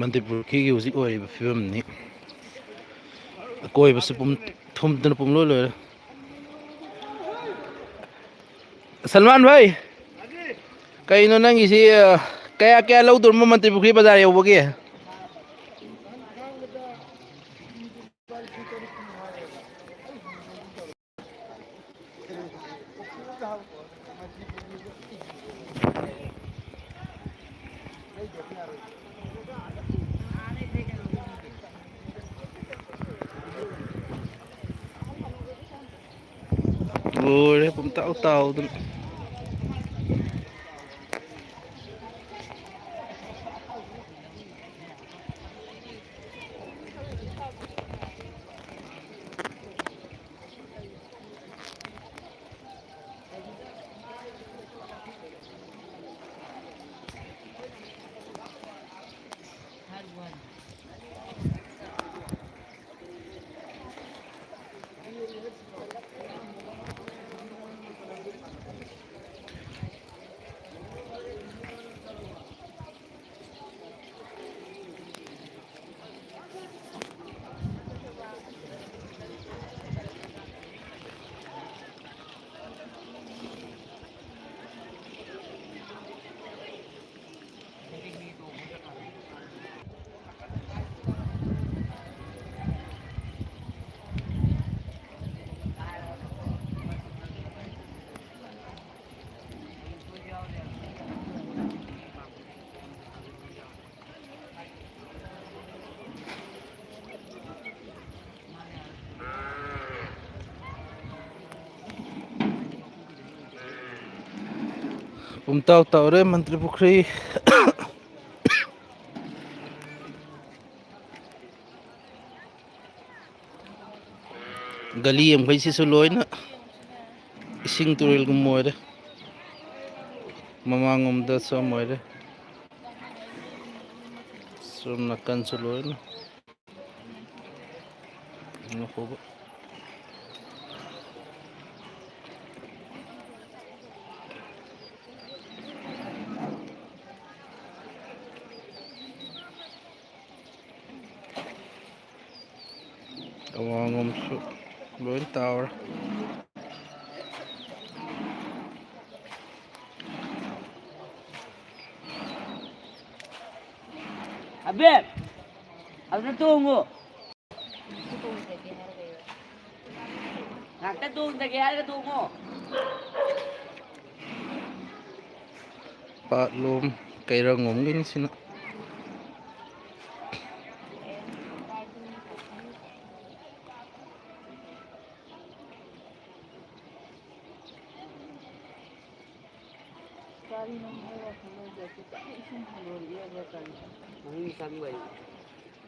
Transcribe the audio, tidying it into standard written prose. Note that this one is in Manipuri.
ꯃꯟꯇ꯭ꯔꯤꯄꯨꯔꯈꯤꯒꯤ ꯍꯧꯖꯤꯛ ꯑꯣꯏꯔꯤꯕ ꯐꯤꯕꯝꯅꯤ ꯑꯀꯣꯏꯕꯁꯤ ꯊꯨꯝꯗꯅ ꯄꯨꯡꯂꯣꯏ ꯂꯣꯏꯔꯦ ꯁꯜꯃꯥꯟ ꯚꯥꯏ ꯀꯩꯅꯣ ꯅꯪꯒꯤꯁꯤ ꯀꯌꯥ ꯀꯌꯥ ꯂꯧꯗꯣꯔꯤꯕꯣ ꯃꯟꯇ꯭ꯔꯤ ꯄꯨꯈ꯭ꯔꯤ ꯕꯖꯥꯔ ꯌꯧꯕꯒꯤ ꯂꯣꯏꯔꯦ ꯄꯨꯡꯇꯥꯎ ꯇꯥꯎꯗꯅ ꯄꯨꯝꯇꯥꯎ ꯇꯥꯎꯔꯦ ꯃꯟꯇ꯭ꯔꯤ ꯄꯨꯈ꯭ꯔꯤ ꯒꯂꯤ ꯃꯈꯩꯁꯤꯁꯨ ꯂꯣꯏꯅ ꯏꯁꯤꯡ ꯇꯨꯔꯦꯜꯒꯨꯝ ꯑꯣꯏꯔꯦ ꯃꯃꯥꯡꯂꯣꯝꯗ ꯁꯨꯝ ꯑꯣꯏꯔꯦ ꯁꯣꯝ ꯅꯥꯀꯟꯁꯨ ꯂꯣꯏꯅ ꯑꯋꯥꯡꯂꯣꯝꯁꯨ ꯂꯣꯏ ꯇꯥꯎꯔꯦ ꯑꯕꯦꯠ ꯑꯗꯨꯗ ꯇꯣꯡꯉꯨ ꯉꯥꯛꯇ ꯇꯣꯡꯗꯒꯦ ꯍꯥꯏꯔꯒ ꯇꯣꯡꯉꯣ ꯄꯥꯠꯂꯣꯝ ꯀꯩꯔꯪꯂꯣꯝꯒꯤꯅꯤ ꯁꯤꯅ ꯀꯔꯤꯅꯣ ꯃꯣꯏ ꯋꯥꯈꯜ ꯂꯩꯇꯦ ꯈꯤꯇꯪ ꯏꯁꯤꯡ ꯍꯦꯟꯗꯣꯔꯛꯑꯦ ꯀꯔꯤ ꯃꯅꯨꯡ ꯆꯪꯕꯩ